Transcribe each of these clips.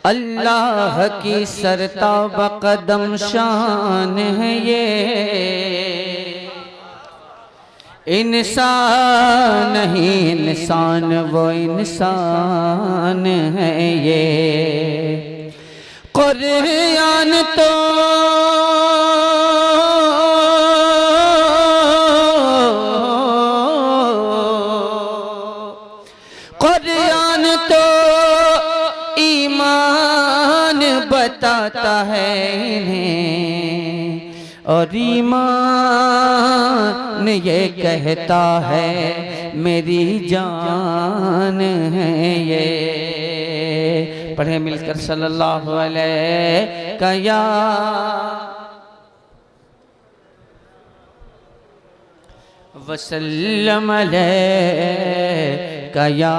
अल्लाह की सरताब कदम शान है ये, इंसान नहीं इंसान वो इंसान है ये। कुरान तो कुरान तो ईमान बताता है इन्हें, और ईमान ये कहता है मेरी जान है ये। पढ़े मिलकर सल्लल्लाहु अलैहि वसल्लम अलैका या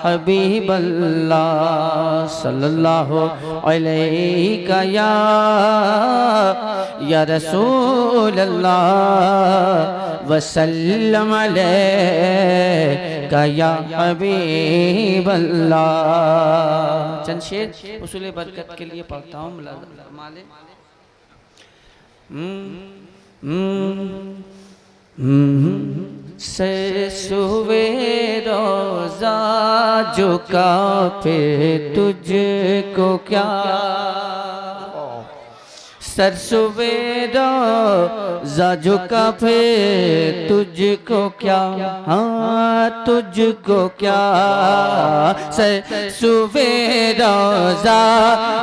हबीबल्लाह, सल्लल्लाहु अलैका या रसूलल्लाह, वसल्लम अलैका या हबीबल्लाह। चंद शेर उसूल बरकत के लिए पढ़ता हूँ। सुवे रोज़ा झुका फिर तुझको क्या, सरसुवे रोज़ा झुका फिर तुझको क्या, हाँ तुझको क्या। सरसुवे रोज़ा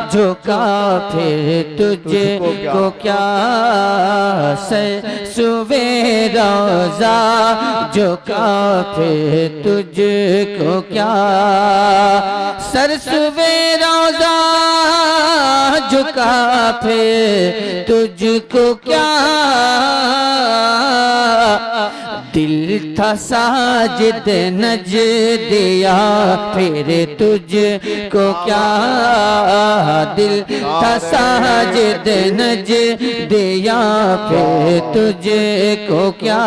झुका फिर तुझको क्या, सरसुवे रोज़ा झुका फिर तुझको क्या, सरसुवे रोज़ा झुका फिर तुझको क्या। दिल था साजिद नजदिया फिर तुझको क्या, दिल था साजिद नजदिया फिर तुझको क्या।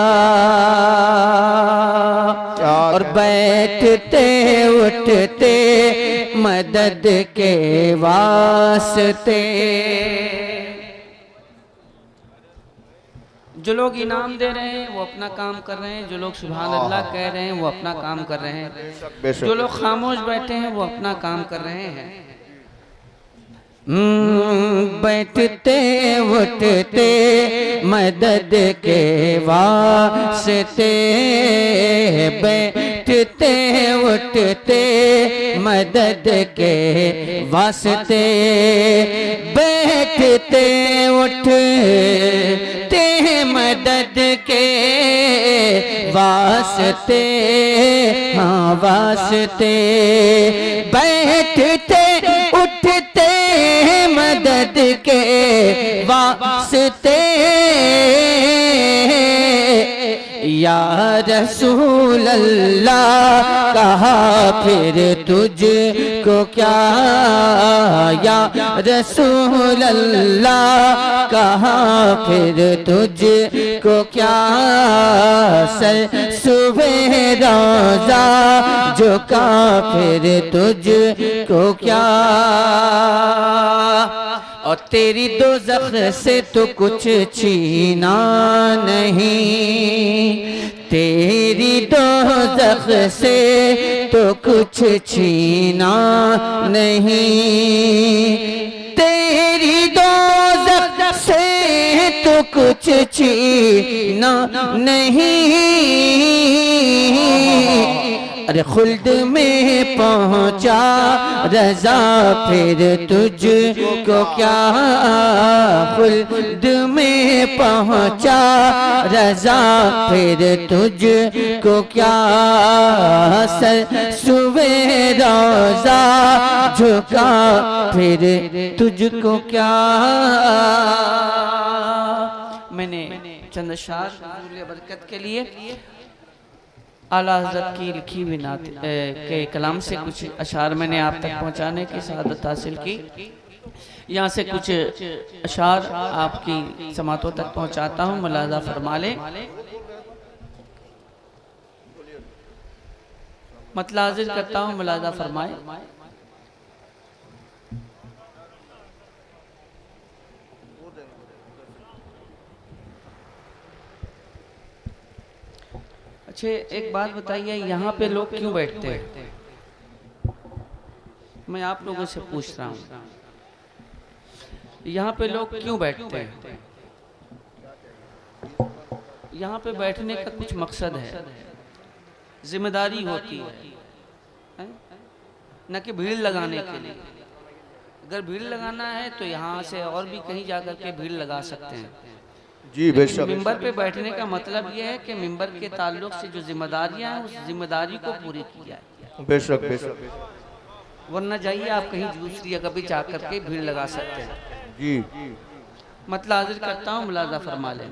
और बैठते उठते मदद के वास्ते, जो लोग इनाम दे रहे हैं वो अपना काम कर रहे हैं, जो लोग सुभान अल्लाह कह रहे हैं वो अपना काम कर रहे हैं, जो लोग खामोश बैठे हैं वो अपना काम कर रहे हैं। बैठते उठते मदद के वास्ते, बैठते उठते मदद के वास्ते, बैठते उठते मदद के वास्ते, हाँ वास्ते, बैठते उठते मदद के वास्ते। या रसूल अल्लाह कहा फिर तुझको क्या, या रसूल अल्लाह कहा फिर तुझको क्या, सुबह रोज़ा झुका फिर तुझको क्या। और तेरी दोज़ख से तो कुछ छीना नहीं, तेरी दोज़ख से तो कुछ छीना नहीं, तेरी दोज़ख से तो कुछ छीना नहीं। अरे खुल्द में पहुँचा रज़ा फिर तुझको क्या, खुल्द में पहुँचा रज़ा फिर तुझको क्या, सुबह रोज़ा झुका फिर तुझको क्या। मैंने चंद अशआर हुज़ूर बरकत के लिए आला हज़रत की लिखी हुई नात के कलाम से कुछ अशार मैंने आप तक पहुंचाने की सआदत हासिल की। यहाँ से कुछ अशार आपकी समातों तक पहुंचाता हूँ, मुलाज़ा फरमा लें। मतला हाजिर करता हूँ, मुलाज़ा फरमाए। अच्छा एक बात बताइए, यहाँ पे लोग क्यों बैठते हैं? मैं आप लोगों से पूछ रहा हूँ, यहाँ पे लोग क्यों बैठते हैं? यहाँ पे बैठने का कुछ मकसद है, जिम्मेदारी होती है, न कि भीड़ लगाने के लिए। अगर भीड़ लगाना है तो यहाँ से और भी कहीं जाकर के भीड़ लगा सकते हैं जी। बेशक मिंबर पे बैठने का मतलब ये है कि मिंबर के ताल्लुक से जो जिम्मेदारियां हैं उस जिम्मेदारी को पूरी किया है। बेशक बेशक, वरना जाइए आप कहीं दूसरी जगह भी जा करके भीड़ लगा सकते हैं जी। मतलब हाजिर करता हूँ, मुलाजा फरमा लें।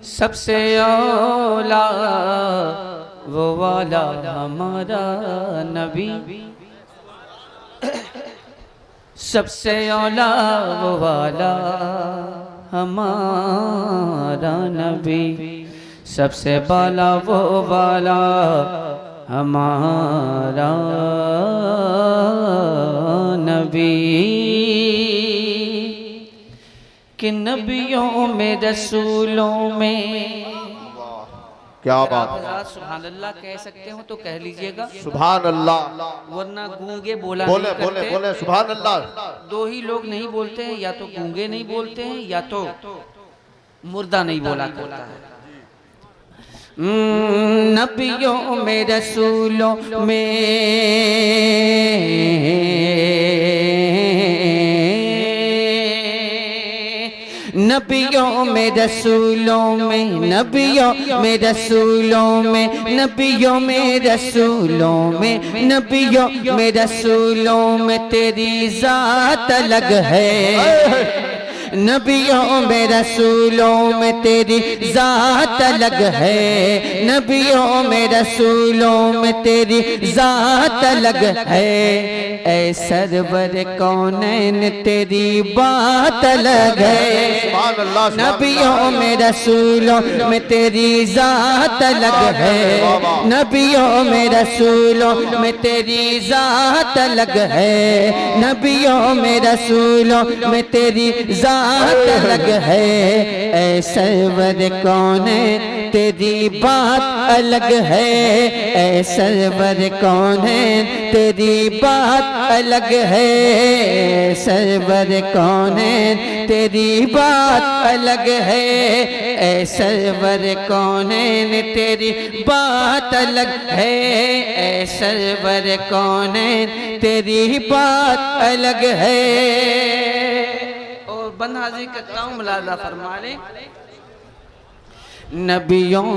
सबसे औला वो वाला हमारा नबी, सबसे औला वो वाला हमारा नबी, सबसे बाला वो वाला हमारा नबी। कि नबियों में रसूलों में, क्या बात है, सुभान अल्लाह कह सकते हो तो कह लीजिएगा सुभान अल्लाह, वरना गूंगे बोला बोले नहीं करते। बोले सुभान अल्लाह। दो ही लोग नहीं बोलते हैं, या तो गूंगे नहीं बोलते हैं या तो मुर्दा नहीं बोला करता है। नबियों में रसूलों में, नबियों में रसूलों में, नबियों में रसूलों में, नबियों में रसूलों में, नबियों में रसूलों में तेरी जात अलग है। नबियों में रसूलों में तेरी जात अलग है, नबियों में रसूलों में तेरी जात अलग है। ऐ सरवर कौनैन तेरी बात अलग है। नबियों में रसूलों में तेरी जात अलग है, नबियों में रसूलों में तेरी जात अलग है, नबियों में रसूलों में तेरी जात अलग है। ऐ सरवर कौनैन तेरी बात अलग है, ऐ सरवर कौनैन तेरी बात अलग है, सरवर कौनैन तेरी बात अलग है, ऐ सरवर कौनैन तेरी बात अलग है, ऐ सरवर कौनैन तेरी बात अलग है। और बंद हाजिर करता हूँ, मुलाजा फरमा ले। नबियों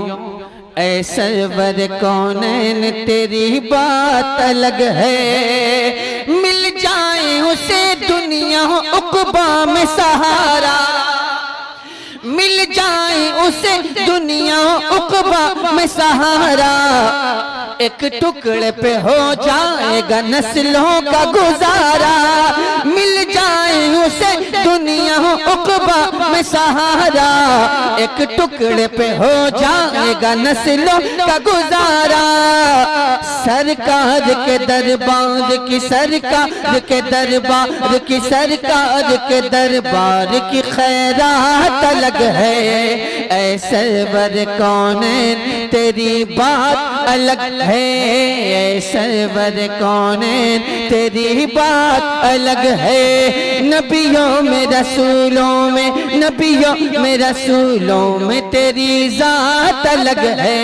ऐ सरवर कौनैन तेरी बात अलग है, मिल जाए उसे दुनिया उक़बा में सहारा, मिल जाए उसे दुनिया उक़बा में सहारा, एक टुकड़े पे हो जाएगा नस्लों का गुजारा, मिल जाए उसे दुनिया उक़बा में सहारा, एक टुकड़े पे हो जाएगा नस्लों का गुजारा। सरकार के दरबार की, सरकार के दरबार की, सरकार के दरबार की खैरात अलग है। ऐ सरवर कौनैन तेरी बात अलग है, ऐ सरवर कौनैन तेरी बात अलग है। नबियों में रसूलों में, नबियों में रसूलों में तेरी जात अलग है,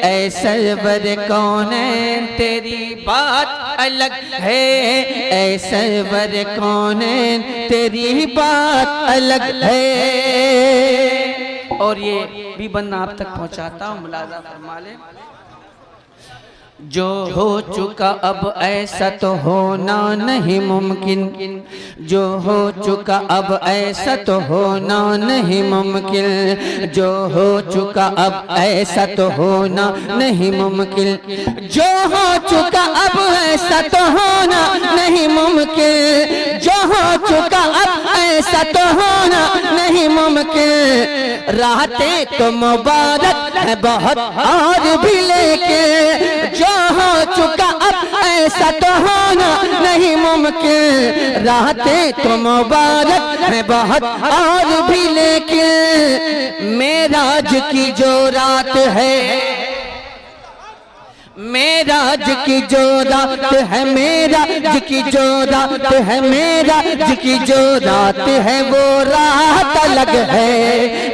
ऐ सरवर कौनैन तेरी बात अलग है, ऐ सरवर कौनैन तेरी बात अलग है। और ये भी बंदा आप तक पहुंचाता हूँ, मुलाजा फरमा ले। जो हो चुका अब ऐसा तो होना नहीं मुमकिन, जो हो चुका अब ऐसा तो होना नहीं मुमकिन, जो हो चुका अब ऐसा तो होना नहीं मुमकिन, जो हो चुका अब ऐसा तो होना नहीं मुमकिन, जो हो चुका अब ऐसा तो होना नहीं मुमकिन। रातें तो मुबारक है बहुत और भी, लेके जो हो चुका ऐसा तो होना नहीं मुमकिन। रातें तो मुबारक है बहुत और भी, लेकिन मेराज की जो रात है, मेराज की जो रात है, मेराज की जो रात है, मेराज की जो रात है, वो रात अलग है।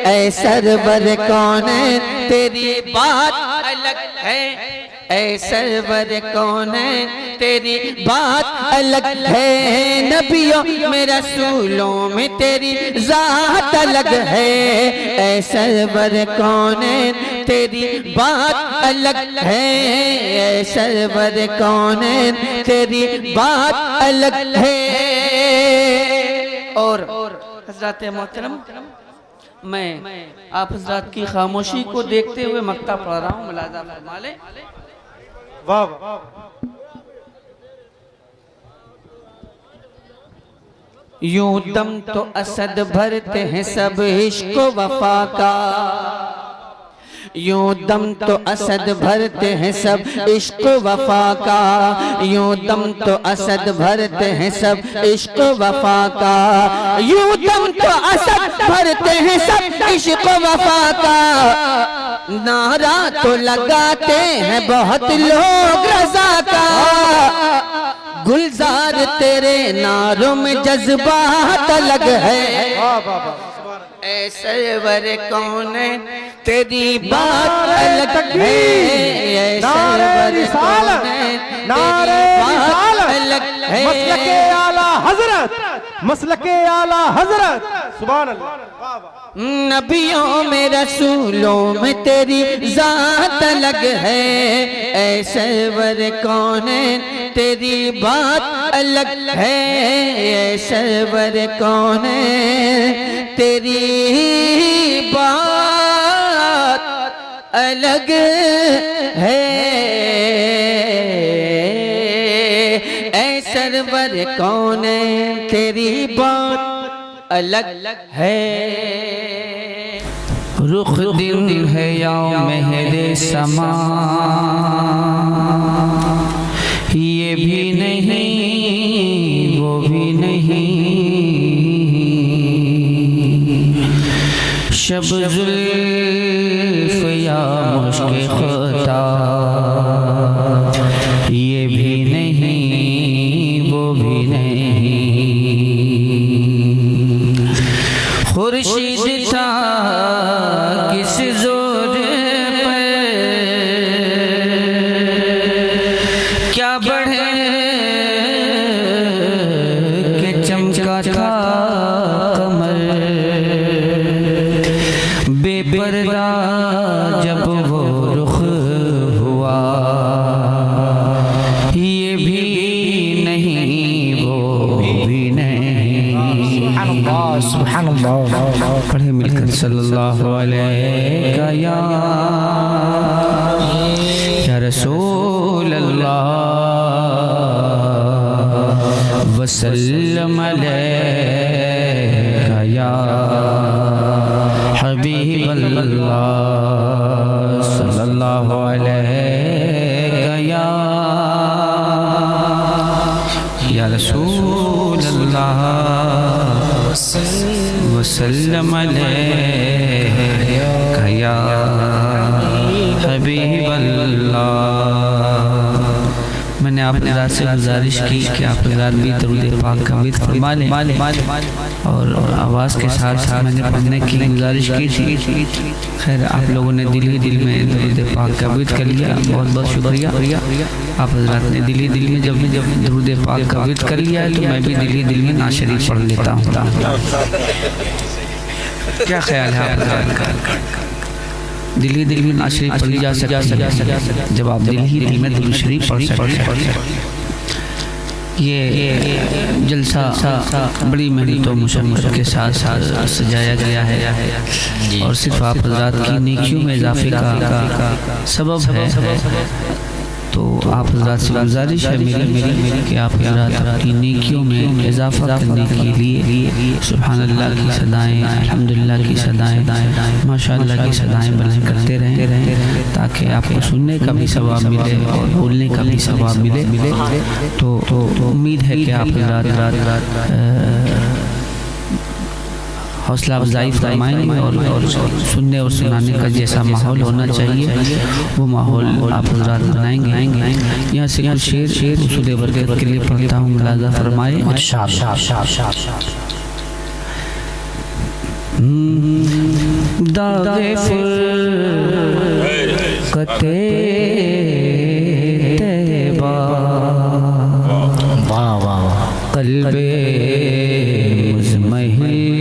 ऐ सरवर कौनैन तेरी बात अलग है, ऐ सरवर कौनैन तेरी बात अलग है। नबियों में रसूलों में तेरी ज़ात अलग है, ऐ सरवर कौनैन तेरी बात अलग है, ऐ सरवर कौनैन तेरी बात अलग है। और हज़रत मोहतरम, मैं आप हज़रत की खामोशी को देखते हुए मक्ता पढ़ रहा हूँ, मुलाज़ा फरमा लें। वाह वाह। यूं दम तो असद भरते हैं सब इश्क वफा का, यूं दम तो असद भरते हैं सब इश्क वफा का, यूं दम तो असद भरते हैं सब इश्क वफा का, यूं दम तो असद भरते हैं सब इश्क वफा का। नारा तो लगाते हैं बहुत लोग रज़ा का, गुलजार तेरे नारों में जज्बात अलग है। ऐ सरवर कौनैन तेरी बात अलग है, ऐ सरवर कौनैन तेरी बात अलग है। मसलके आला हजरत, मसलके आला हजरत, सुभान अल्लाह। नबियों में रसूलों में तेरी ज़ात अलग है, ऐ सरवर कौनैन तेरी बात अलग है, ऐ सरवर कौनैन तेरी बात अलग है, ऐ सरवर कौनैन तेरी बात अलग है। रुख दिन है या मेहरे समा, ये भी नहीं वो भी नहीं, शब जुल्फ या मुश्क खुदा, ये भी नहीं वो भी नहीं। खुर्शीद था किस जोर पर क्या बढ़े के चमका था कमर, बेपर्दा जब वो रुख हुआ, ये भी नहीं वो भी नहीं। सुभान अल्लाह। पढ़े मिलकर सल्लल्लाहु अलैहि या रसूल अल्लाह वसल्लम अलैका या हबीब अल्लाह सल्लल्लाहु अलैका या रसूल अल्लाह वसल्लम अलैका या हबीब अल्लाह। मैंने आप हज़रात से गुजारिश की कि आप हज़रात भी दरूद पाक का विद फरमा लें, और आवाज़ के साथ साथ मैंने पढ़ने की गुजारिश की थी। खैर आप लोगों ने दिल ही दिल में दरूद पाक का विद कर लिया, बहुत बहुत शुक्रिया। आप हज़रात ने दिल ही दिल में जब दरूद पाक का विद कर लिया है, तो मैं भी दिल ही दिल में नात शरीफ पढ़ लेता हूँ। क्या ख्याल है आप हज़रात का? दिल ही दिल में नात शरीफ पढ़ी जा सकती है जब आप दिल ही दिल में दुरूद शरीफ पढ़ सकते। ये जलसा बड़ी मेहनत और मुशक्क़त के साथ साथ सजाया गया है, और सिर्फ आप हज़रात की नेकियों में इजाफे का सबब है। तो तो आप हज़रात से गुजारिश है मेरी कि आप हज़रात अपनी नेकियों में इजाफ़ा करने के लिए सुभान अल्लाह की सदाएँ, अल्हम्दुलिल्लाह की सदाएँ, माशाअल्लाह की सदाएँ बुलंद करते रहें ताकि आपको सुनने का भी सवाब मिले और बोलने का भी सवाब मिले। तो उम्मीद है कि आप हज़रात हौसला अफजाई फरमाएंगे और सुनने और सुनाने का जैसा माहौल होना चाहिए वो माहौल आप हज़रात बनाएंगे। यहाँ से कुछ शेर रसूल बरकत के लिए पढ़ता हूँ, मुलाज़ा फरमाए। दाग़े फ़ुरक़ते तैबा क़ल्बे मुज़महिल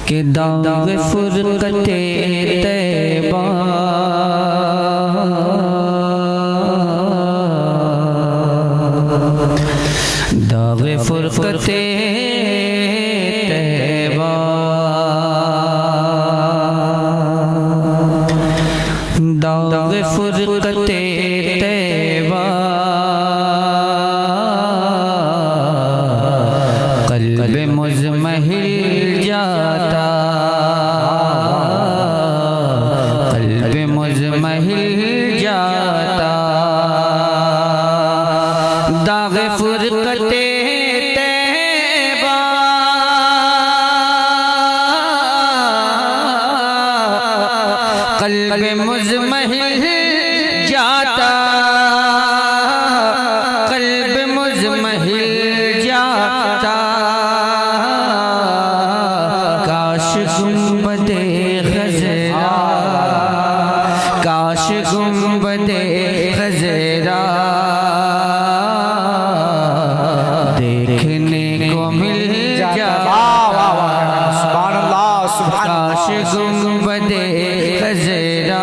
के दाग़े फ़ुरक़ते तैबा दाग़े फ़ुरक़ते तैबा दाग़े फ़ुरक़ते तैबा क़ल्बे मुज़महिल जाता क़ल्बे मुज़महिल जाता दाग़े फ़ुरक़ते तैबा क़ल्बे मुज़महिल जाता क़ल्बे मुज़महिल जाता काश गुंबदे ख़ज़रा काश गुंबदे ख़ज़रा देखने को मिल जाता काश गुंबदे ख़ज़रा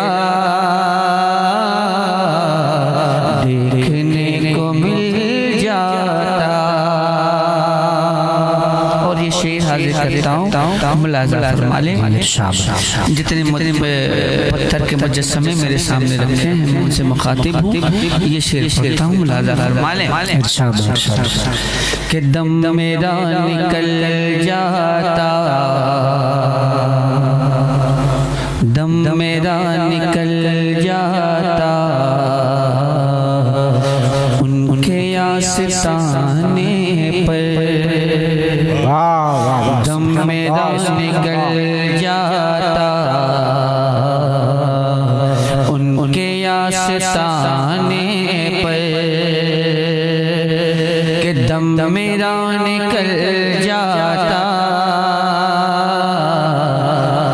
देखने को मिल जाता। और ये शेर हाजिर करता हूँ, मुलाज़ा फरमा लें। जितने पत्थर के मुजस्समे मेरे सामने रखे हैं मैं उनसे मुखातिब हूँ, ये शेर पढ़ता हूँ, मुलाज़ा फरमा लें। कि दम मेरा निकल जाता दम मेरा निकल जाता उनके आस्ताने पर दम मेरा निकल जाता उनके आस्ताने पर कि दम मेरा निकल जाता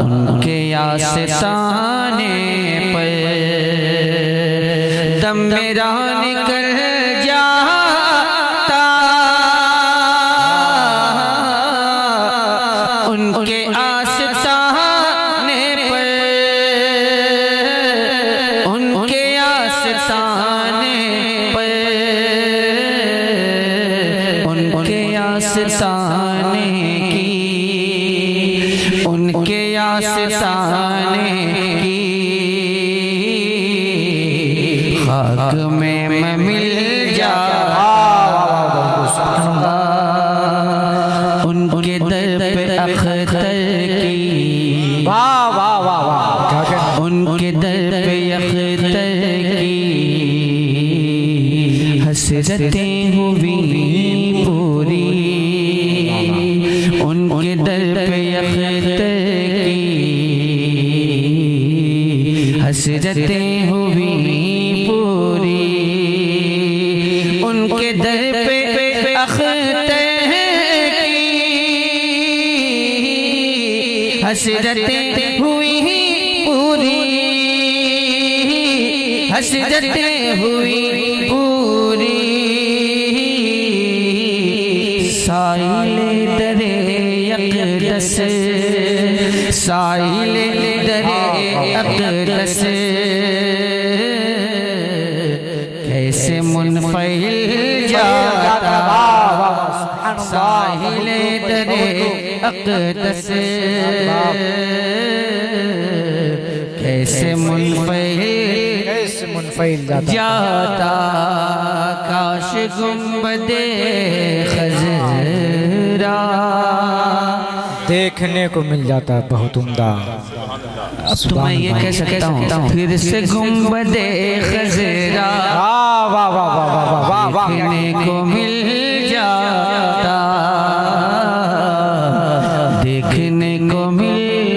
उनके आस्ताने पर दम मेरा निकल जाता उनके आस्ताने पर उनके आस्ताने पर उनके आस्ताने की उनके आस्ताने की खाक में मैं मिल जाता उनके दर पे अख्तर की उनके दर पे अख्तर की हसरतें हुई पूरी उनके दर पे अख्तर की हसरतें हुई पूरी उनके दर पे अख्तर की हसरतें हुई पूरी हसरतें हुई पूरी साइले दरे अक़दस साइले दरे अक़दस कैसे मुनफ़िल जाता साहिले दरे अक़दस कैसे मुनफ़ैल जाता काश गुंबदे खज़रा देखने को मिल जाता बहुत उम्दा। अब तो मैं ये कह सकता हूँ फिर से गुंबदे खज़रा वाह वाह वाह वाह वाह वाह वाह देखने को मिल जाता देखने को मिल